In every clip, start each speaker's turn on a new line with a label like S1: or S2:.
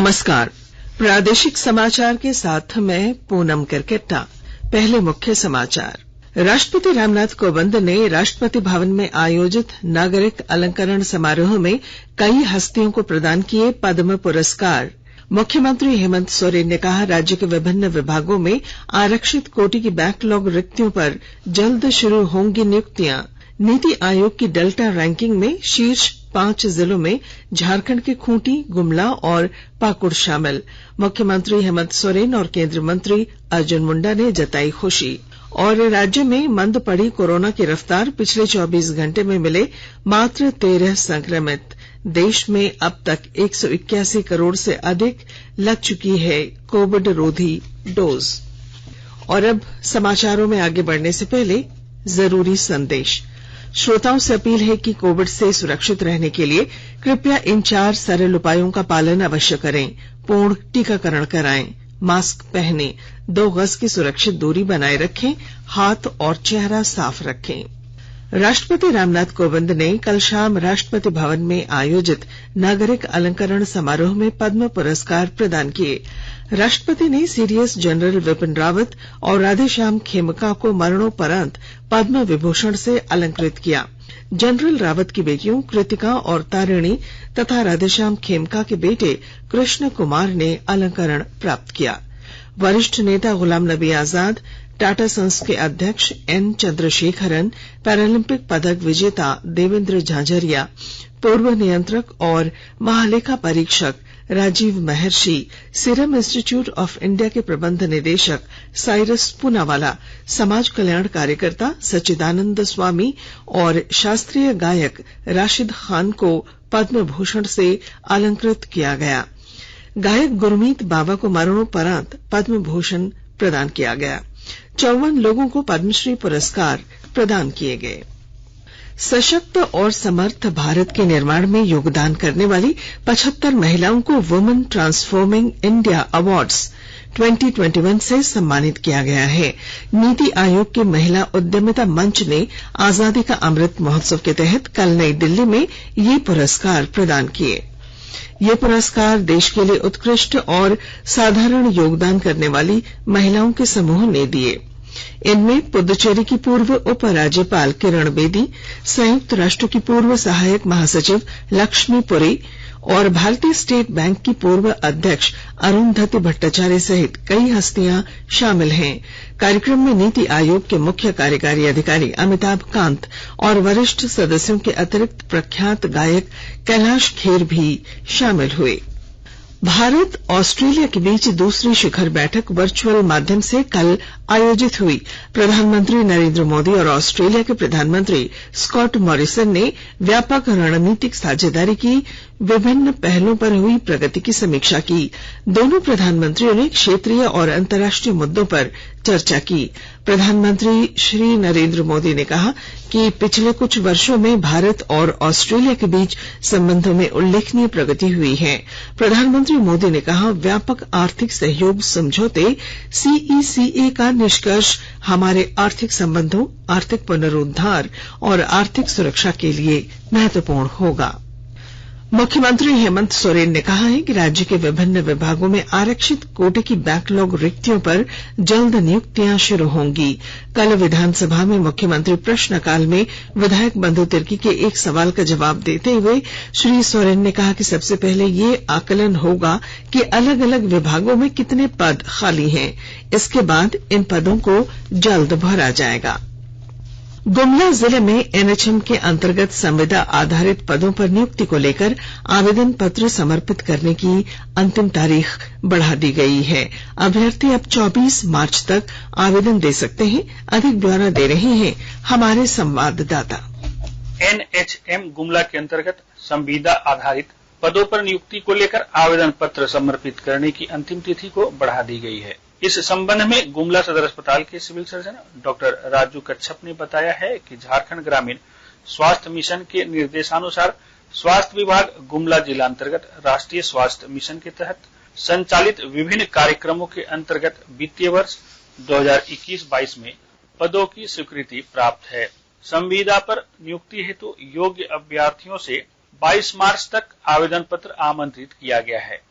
S1: नमस्कार। प्रादेशिक समाचार के साथ मैं पूनम करकेट्टा। पहले मुख्य समाचार। राष्ट्रपति रामनाथ कोविंद ने राष्ट्रपति भवन में आयोजित नागरिक अलंकरण समारोह में कई हस्तियों को प्रदान किए पद्म पुरस्कार। मुख्यमंत्री हेमंत सोरेन ने कहा, राज्य के विभिन्न विभागों में आरक्षित कोटि की बैकलॉग रिक्तियों पर जल्द शुरू होंगी नियुक्तियां। नीति आयोग की डेल्टा रैंकिंग में शीर्ष 5 जिलों में झारखंड के खूंटी, गुमला और पाकुड़ शामिल। मुख्यमंत्री हेमंत सोरेन और केंद्रीय मंत्री अर्जुन मुंडा ने जताई खुशी। और राज्य में मंद पड़ी कोरोना की रफ्तार, पिछले 24 घंटे में मिले मात्र 13 संक्रमित। देश में अब तक 181 करोड़ से अधिक लग चुकी है कोविड रोधी डोज। और अब समाचारों में आगे बढ़ने से पहले जरूरी संदेश। श्रोताओं से अपील है कि कोविड से सुरक्षित रहने के लिए कृपया इन 4 सरल उपायों का पालन अवश्य करें। पूर्ण टीकाकरण कराएं, मास्क पहनें, 2 गज की सुरक्षित दूरी बनाए रखें, हाथ और चेहरा साफ रखें। राष्ट्रपति रामनाथ कोविंद ने कल शाम राष्ट्रपति भवन में आयोजित नागरिक अलंकरण समारोह में पद्म पुरस्कार प्रदान किए। राष्ट्रपति ने सीडीएस जनरल विपिन रावत और राधेश्याम खेमका को मरणोपरांत पद्म विभूषण से अलंकृत किया। जनरल रावत की बेटियों कृतिका और तारिणी तथा राधेश्याम खेमका के बेटे कृष्ण कुमार ने अलंकरण प्राप्त किया। वरिष्ठ नेता गुलाम नबी आजाद, टाटा सन्स के अध्यक्ष एन चंद्रशेखरन, पैरालंपिक पदक विजेता देवेंद्र झाझरिया, पूर्व नियंत्रक और महालेखा परीक्षक राजीव महर्षि, सीरम इंस्टीट्यूट ऑफ इंडिया के प्रबंध निदेशक साइरस पूनावाला, समाज कल्याण कार्यकर्ता सच्चिदानंद स्वामी और शास्त्रीय गायक राशिद खान को पद्म भूषण से अलंकृत किया गया। गायक गुरमीत बाबा को मरणोपरांत पद्म भूषण प्रदान किया गया। 54 लोगों को पद्मश्री पुरस्कार प्रदान किए गए। सशक्त और समर्थ भारत के निर्माण में योगदान करने वाली 75 महिलाओं को वुमेन ट्रांसफॉर्मिंग इंडिया अवार्ड्स 2021 से सम्मानित किया गया है। नीति आयोग के महिला उद्यमिता मंच ने आजादी का अमृत महोत्सव के तहत कल नई दिल्ली में ये पुरस्कार प्रदान किए। ये पुरस्कार देश के लिए उत्कृष्ट और साधारण योगदान करने वाली महिलाओं के समूह ने दिए। इनमें पुदुचेरी की पूर्व उपराज्यपाल किरण बेदी, संयुक्त राष्ट्र की पूर्व सहायक महासचिव लक्ष्मी पुरी और भारतीय स्टेट बैंक की पूर्व अध्यक्ष अरुंधति भट्टाचार्य सहित कई हस्तियां शामिल हैं। कार्यक्रम में नीति आयोग के मुख्य कार्यकारी अधिकारी अमिताभ कांत और वरिष्ठ सदस्यों के अतिरिक्त प्रख्यात गायक कैलाश खेर भी शामिल हुए। भारत ऑस्ट्रेलिया के बीच दूसरी शिखर बैठक वर्चुअल माध्यम से कल आयोजित हुई। प्रधानमंत्री नरेंद्र मोदी और ऑस्ट्रेलिया के प्रधानमंत्री स्कॉट मॉरिसन ने व्यापक रणनीतिक साझेदारी की विभिन्न पहलों पर हुई प्रगति की समीक्षा की। दोनों प्रधानमंत्रियों ने क्षेत्रीय और अंतर्राष्ट्रीय मुद्दों पर चर्चा की। प्रधानमंत्री श्री नरेंद्र मोदी ने कहा कि पिछले कुछ वर्षों में भारत और ऑस्ट्रेलिया के बीच संबंधों में उल्लेखनीय प्रगति हुई है। प्रधानमंत्री मोदी ने कहा, व्यापक आर्थिक सहयोग समझौते सीईसीए का निष्कर्ष हमारे आर्थिक संबंधों, आर्थिक पुनरुद्धार और आर्थिक सुरक्षा के लिए महत्वपूर्ण होगा। मुख्यमंत्री हेमंत सोरेन ने कहा है कि राज्य के विभिन्न विभागों में आरक्षित कोटे की बैकलॉग रिक्तियों पर जल्द नियुक्तियां शुरू होंगी। कल विधानसभा में मुख्यमंत्री प्रश्नकाल में विधायक बंधु तिर्की के एक सवाल का जवाब देते हुए श्री सोरेन ने कहा कि सबसे पहले ये आकलन होगा कि अलग अलग विभागों में कितने पद खाली हैं। इसके बाद इन पदों को जल्द भरा जाएगा। गुमला जिले में एनएचएम के अंतर्गत संविदा आधारित पदों पर नियुक्ति को लेकर आवेदन पत्र समर्पित करने की अंतिम तारीख बढ़ा दी गई है। अभ्यर्थी अब 24 मार्च तक आवेदन दे सकते हैं। अधिक ब्यौरा दे रहे हैं हमारे संवाददाता।
S2: एनएचएम गुमला के अंतर्गत संविदा आधारित पदों पर नियुक्ति को लेकर आवेदन पत्र समर्पित करने की अंतिम तिथि को बढ़ा दी गई है। इस संबंध में गुमला सदर अस्पताल के सिविल सर्जन डॉक्टर राजू कच्छप ने बताया है कि झारखंड ग्रामीण स्वास्थ्य मिशन के निर्देशानुसार स्वास्थ्य विभाग गुमला जिला अंतर्गत राष्ट्रीय स्वास्थ्य मिशन के तहत संचालित विभिन्न कार्यक्रमों के अंतर्गत वित्तीय वर्ष 2021-22 में पदों की स्वीकृति प्राप्त है। संविदा पर नियुक्ति हेतु योग्य अभ्यर्थियों से 22 मार्च तक आवेदन पत्र आमंत्रित किया गया है।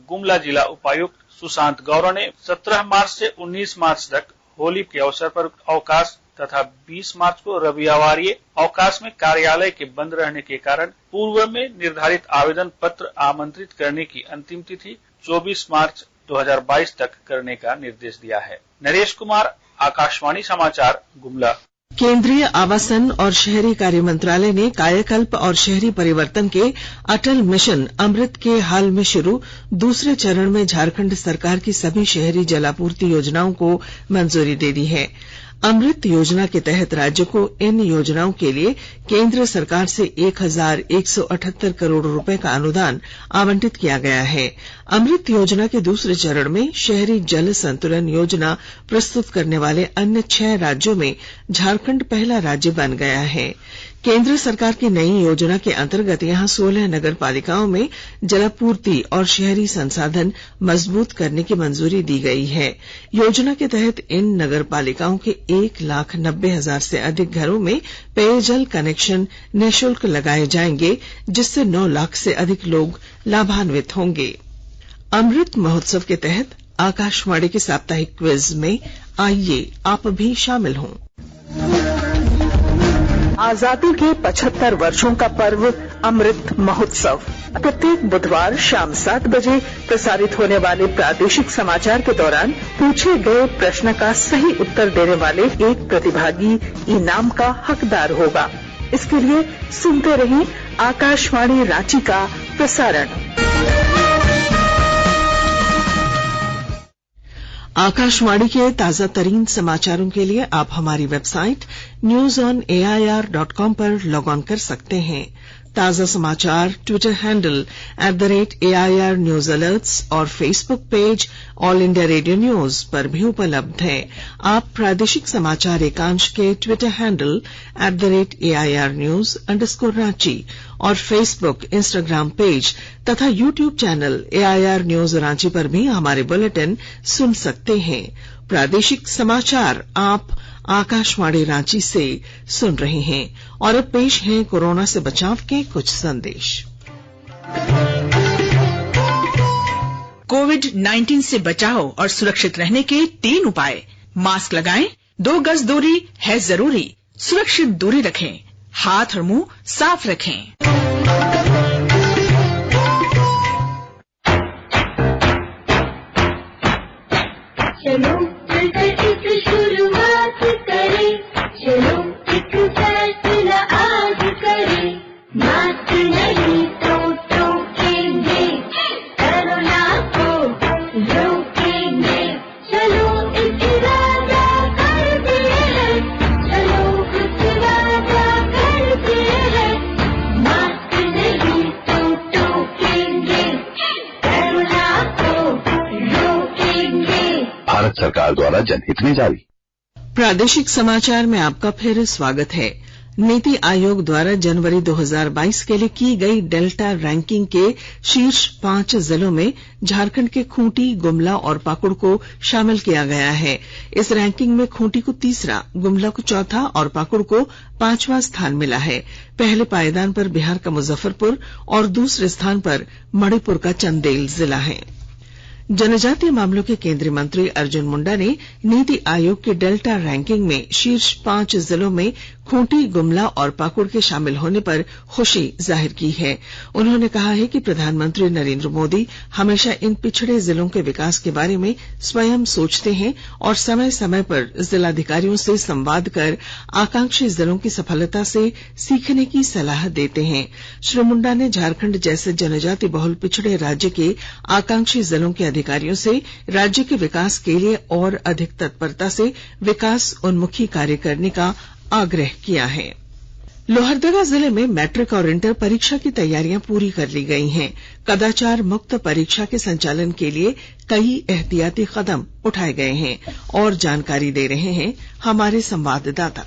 S2: गुमला जिला उपायुक्त सुशांत गौरव ने 17 मार्च से 19 मार्च तक होली के अवसर पर अवकाश तथा 20 मार्च को रविवारीय अवकाश में कार्यालय के बंद रहने के कारण पूर्व में निर्धारित आवेदन पत्र आमंत्रित करने की अंतिम तिथि 24 मार्च 2022 तक करने का निर्देश दिया है। नरेश कुमार, आकाशवाणी समाचार, गुमला।
S1: केंद्रीय आवासन और शहरी कार्य मंत्रालय ने कायाकल्प और शहरी परिवर्तन के अटल मिशन अमृत के हाल में शुरू दूसरे चरण में झारखंड सरकार की सभी शहरी जलापूर्ति योजनाओं को मंजूरी दे दी है। अमृत योजना के तहत राज्य को इन योजनाओं के लिए केंद्र सरकार से 1178 करोड़ रुपए का अनुदान आवंटित किया गया है। अमृत योजना के दूसरे चरण में शहरी जल संतुलन योजना प्रस्तुत करने वाले अन्य 6 राज्यों में झारखंड पहला राज्य बन गया है। केंद्र सरकार की नई योजना के अंतर्गत यहां 16 नगर पालिकाओं में जलापूर्ति और शहरी संसाधन मजबूत करने की मंजूरी दी गई है। योजना के तहत इन नगर पालिकाओं के 1,90,000 से अधिक घरों में पेयजल कनेक्शन निःशुल्क लगाए जाएंगे, जिससे 9 लाख से अधिक लोग लाभान्वित होंगे। अमृत महोत्सव के तहत आकाशवाणी के साप्ताहिक क्विज में आइए आप भी शामिल हों।
S3: आजादी के 75 वर्षों का पर्व अमृत महोत्सव प्रत्येक बुधवार शाम 7 बजे प्रसारित होने वाले प्रादेशिक समाचार के दौरान पूछे गए प्रश्न का सही उत्तर देने वाले एक प्रतिभागी इनाम का हकदार होगा। इसके लिए सुनते रहें आकाशवाणी रांची का प्रसारण।
S1: आकाशवाणी के ताजा तरीन समाचारों के लिए आप हमारी वेबसाइट newsonair.com पर लॉग ऑन कर सकते हैं। ताजा समाचार Twitter handle @AIR news alerts और Facebook page All India Radio News पर भी उपलब्ध है। आप प्रादेशिक समाचार एकांश के ट्विटर हैंडल @AIR news_रांची और फेसबुक, इंस्टाग्राम पेज तथा YouTube channel AIR news Ranchi पर भी हमारे बुलेटिन सुन सकते हैं। प्रादेशिक समाचार आप आकाशवाणी रांची से सुन रहे हैं और अब पेश हैं कोरोना से बचाव के कुछ संदेश।
S4: कोविड-19 से बचाव और सुरक्षित रहने के 3 उपाय। मास्क लगाएं, 2 गज दूरी है जरूरी, सुरक्षित दूरी रखें, हाथ और मुंह साफ रखें।
S5: चलो मिलकर एक शुरुआत करें, चलो एक फैसला आज करें, मास्क नहीं तो टोकेंगे, कोरोना को रोकेंगे। चलो एक वादा करते हैं, चलो एक वादा करते हैं, मास्क नहीं तो टोकेंगे, कोरोना को रोकेंगे।
S6: भारत सरकार द्वारा जनहित में जारी।
S1: प्रादेशिक समाचार में आपका फिर स्वागत है। नीति आयोग द्वारा जनवरी 2022 के लिए की गई डेल्टा रैंकिंग के शीर्ष 5 जिलों में झारखंड के खूंटी, गुमला और पाकुड़ को शामिल किया गया है। इस रैंकिंग में खूंटी को 3रा, गुमला को 4था और पाकुड़ को 5वां स्थान मिला है। पहले पायदान पर बिहार का मुजफ्फरपुर और दूसरे स्थान पर मणिपुर का चंदेल जिला है। जनजातीय मामलों के केंद्रीय मंत्री अर्जुन मुंडा ने नीति आयोग की डेल्टा रैंकिंग में शीर्ष 5 जिलों में खूंटी, गुमला और पाकुड़ के शामिल होने पर खुशी जाहिर की है। उन्होंने कहा है कि प्रधानमंत्री नरेंद्र मोदी हमेशा इन पिछड़े जिलों के विकास के बारे में स्वयं सोचते हैं और समय समय पर जिलाधिकारियों से संवाद कर आकांक्षी जिलों की सफलता से सीखने की सलाह देते हैं। श्री मुंडा ने झारखंड जैसे जनजाति बहुल पिछड़े राज्य के आकांक्षी जिलों के अधिकारियों से राज्य के विकास के लिए और अधिक तत्परता से विकास उन्मुखी कार्य करने का आग्रह किया है। लोहरदगा जिले में मैट्रिक और इंटर परीक्षा की तैयारियां पूरी कर ली गई हैं। कदाचार मुक्त परीक्षा के संचालन के लिए कई एहतियाती कदम उठाए गए हैं और जानकारी दे रहे हैं हमारे संवाददाता।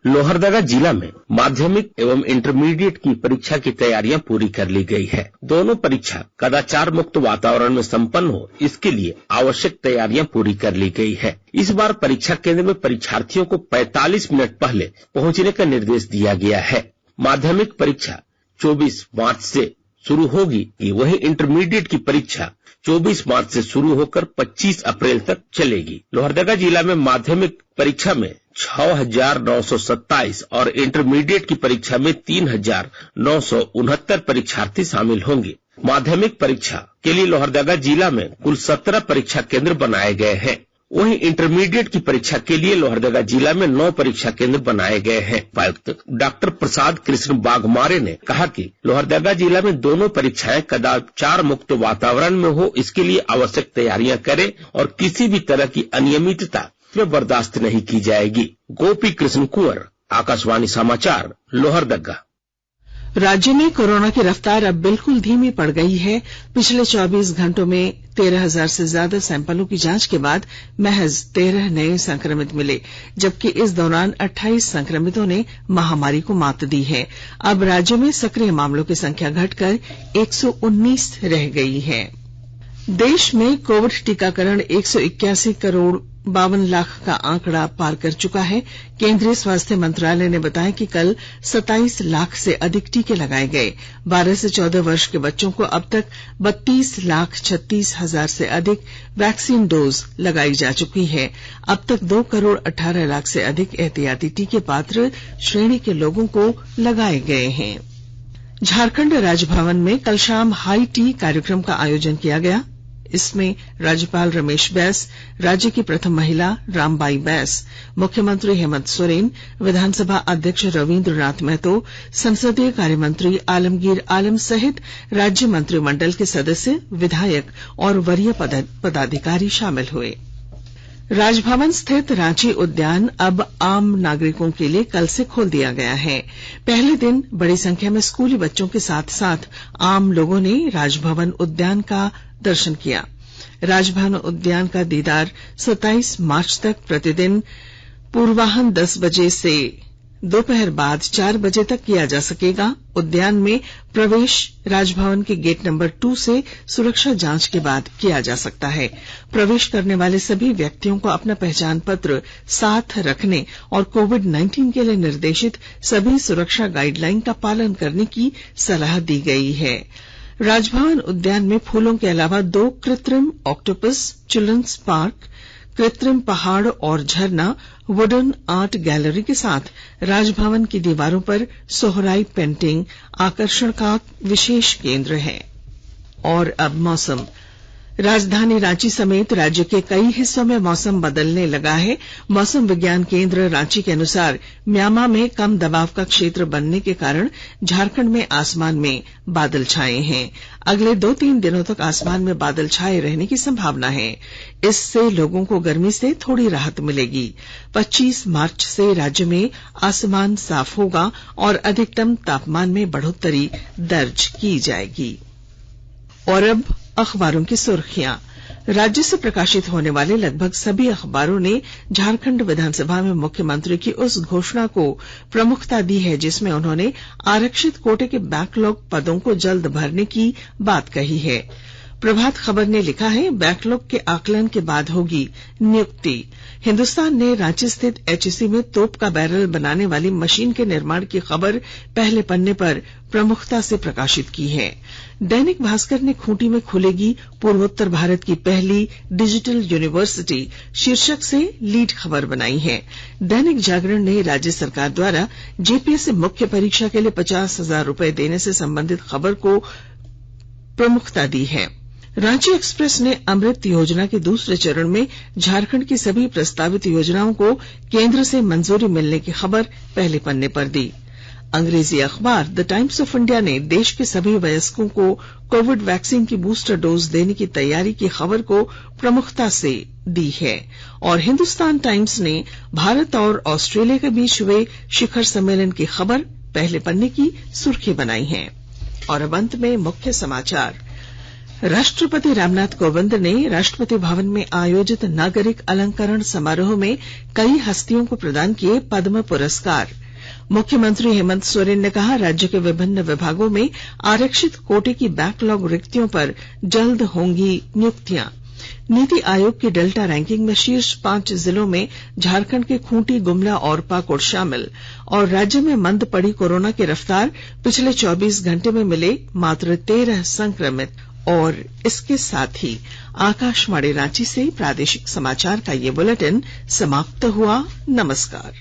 S7: लोहरदगा जिला में माध्यमिक एवं इंटरमीडिएट की परीक्षा की तैयारियां पूरी कर ली गई है। दोनों परीक्षा कदाचार मुक्त वातावरण में संपन्न हो, इसके लिए आवश्यक तैयारियां पूरी कर ली गई है। इस बार परीक्षा केंद्र में परीक्षार्थियों को 45 मिनट पहले पहुंचने का निर्देश दिया गया है। माध्यमिक परीक्षा 24 मार्च से शुरू होगी वहीं इंटरमीडिएट की परीक्षा 24 मार्च से शुरू होकर 25 अप्रैल तक चलेगी। लोहरदगा जिला में माध्यमिक परीक्षा में 6,927 और इंटरमीडिएट की परीक्षा में 3,969 परीक्षार्थी शामिल होंगे। माध्यमिक परीक्षा के लिए लोहरदगा जिला में कुल 17 परीक्षा केंद्र बनाए गए हैं। वहीं इंटरमीडिएट की परीक्षा के लिए लोहरदगा जिला में 9 परीक्षा केंद्र बनाए गए हैं। उपायुक्त डॉक्टर प्रसाद कृष्ण बाघमारे ने कहा कि लोहरदगा जिला में दोनों परीक्षाएं कदाचार मुक्त वातावरण में हो, इसके लिए आवश्यक तैयारियां करें और किसी भी तरह की अनियमितता में बर्दाश्त नहीं की जाएगी। गोपी कृष्ण कुंवर, आकाशवाणी समाचार, लोहरदगा।
S1: राज्य में कोरोना की रफ्तार अब बिल्कुल धीमी पड़ गई है। पिछले 24 घंटों में 13,000 से ज्यादा सैंपलों की जांच के बाद महज 13 नए संक्रमित मिले, जबकि इस दौरान 28 संक्रमितों ने महामारी को मात दी है। अब राज्य में सक्रिय मामलों की संख्या घटकर 119 रह गई है। देश में कोविड टीकाकरण 181 करोड़ 52 लाख का आंकड़ा पार कर चुका है। केंद्रीय स्वास्थ्य मंत्रालय ने बताया कि कल 27 लाख से अधिक टीके लगाए गए। 12 से 14 वर्ष के बच्चों को अब तक 32,36,000 से अधिक वैक्सीन डोज लगाई जा चुकी है। अब तक 2 करोड़ 18 लाख से अधिक एहतियाती टीके पात्र श्रेणी के लोगों को लगाए गए हैं। झारखंड राजभवन में कल शाम हाई टी कार्यक्रम का आयोजन किया गया। इसमें राज्यपाल रमेश बैस, राज्य की प्रथम महिला रामबाई बैस, मुख्यमंत्री हेमंत सोरेन, विधानसभा अध्यक्ष रविंद्र नाथ महतो, संसदीय कार्यमंत्री आलमगीर आलम सहित राज्य मंत्रिमंडल के सदस्य, विधायक और वरीय पदाधिकारी शामिल हुए। राजभवन स्थित रांची उद्यान अब आम नागरिकों के लिए कल से खोल दिया गया है। पहले दिन बड़ी संख्या में स्कूली बच्चों के साथ साथ आम लोगों ने राजभवन उद्यान का दर्शन किया। राजभवन उद्यान का दीदार 27 मार्च तक प्रतिदिन पूर्वाह्न 10 बजे से दोपहर बाद 4 बजे तक किया जा सकेगा। उद्यान में प्रवेश राजभवन के गेट नंबर 2 से सुरक्षा जांच के बाद किया जा सकता है। प्रवेश करने वाले सभी व्यक्तियों को अपना पहचान पत्र साथ रखने और कोविड-19 के लिए निर्देशित सभी सुरक्षा गाइडलाइन का पालन करने की सलाह दी गई है। राजभवन उद्यान में फूलों के अलावा 2 कृत्रिम ऑक्टोपस, चिल्ड्रंस पार्क, कृत्रिम पहाड़ और झरना, वुडन आर्ट गैलरी के साथ राजभवन की दीवारों पर सोहराई पेंटिंग आकर्षण का विशेष केंद्र है। और अब मौसम। राजधानी रांची समेत राज्य के कई हिस्सों में मौसम बदलने लगा है। मौसम विज्ञान केंद्र रांची के अनुसार म्यामा में कम दबाव का क्षेत्र बनने के कारण झारखंड में आसमान में बादल छाए हैं। अगले 2-3 दिनों तक आसमान में बादल छाए रहने की संभावना है। इससे लोगों को गर्मी से थोड़ी राहत मिलेगी। 25 मार्च से राज्य में आसमान साफ होगा और अधिकतम तापमान में बढ़ोतरी दर्ज की जाएगी। और अब अखबारों की सुर्खियां। राज्य से प्रकाशित होने वाले लगभग सभी अखबारों ने झारखंड विधानसभा में मुख्यमंत्री की उस घोषणा को प्रमुखता दी है जिसमें उन्होंने आरक्षित कोटे के बैकलॉग पदों को जल्द भरने की बात कही है। प्रभात खबर ने लिखा है, बैकलॉग के आकलन के बाद होगी नियुक्ति। हिंदुस्तान ने रांची स्थित एचईसी में तोप का बैरल बनाने वाली मशीन के निर्माण की खबर पहले पन्ने पर प्रमुखता से प्रकाशित की है। दैनिक भास्कर ने खूंटी में खुलेगी पूर्वोत्तर भारत की पहली डिजिटल यूनिवर्सिटी शीर्षक से लीड खबर बनाई है। दैनिक जागरण ने राज्य सरकार द्वारा जेपीएससी मुख्य परीक्षा के लिए 50,000 रुपए देने से संबंधित खबर को प्रमुखता दी है। रांची एक्सप्रेस ने अमृत योजना के दूसरे चरण में झारखंड की सभी प्रस्तावित योजनाओं को केंद्र से मंजूरी मिलने की खबर पहले पन्ने पर दी। अंग्रेजी अखबार द टाइम्स ऑफ इंडिया ने देश के सभी वयस्कों को कोविड वैक्सीन की बूस्टर डोज देने की तैयारी की खबर को प्रमुखता से दी है। और हिंदुस्तान टाइम्स ने भारत और ऑस्ट्रेलिया के बीच हुए शिखर सम्मेलन की खबर पहले पन्ने की सुर्खी बनाई है। और अब अंत में मुख्य समाचार। राष्ट्रपति रामनाथ कोविंद ने राष्ट्रपति भवन में आयोजित नागरिक अलंकरण समारोह में कई हस्तियों को प्रदान किए पद्म पुरस्कार। मुख्यमंत्री हेमंत सोरेन ने कहा, राज्य के विभिन्न विभागों में आरक्षित कोटे की बैकलॉग रिक्तियों पर जल्द होंगी नियुक्तियां। नीति आयोग की डेल्टा रैंकिंग में शीर्ष 5 जिलों में झारखंड के खूंटी, गुमला और पाकुड़ शामिल। और राज्य में मंद पड़ी कोरोना की रफ्तार, पिछले 24 घंटे में मिले मात्र 13 संक्रमित। और इसके साथ ही आकाशवाणी रांची से प्रादेशिक समाचार का ये बुलेटिन समाप्त हुआ। नमस्कार।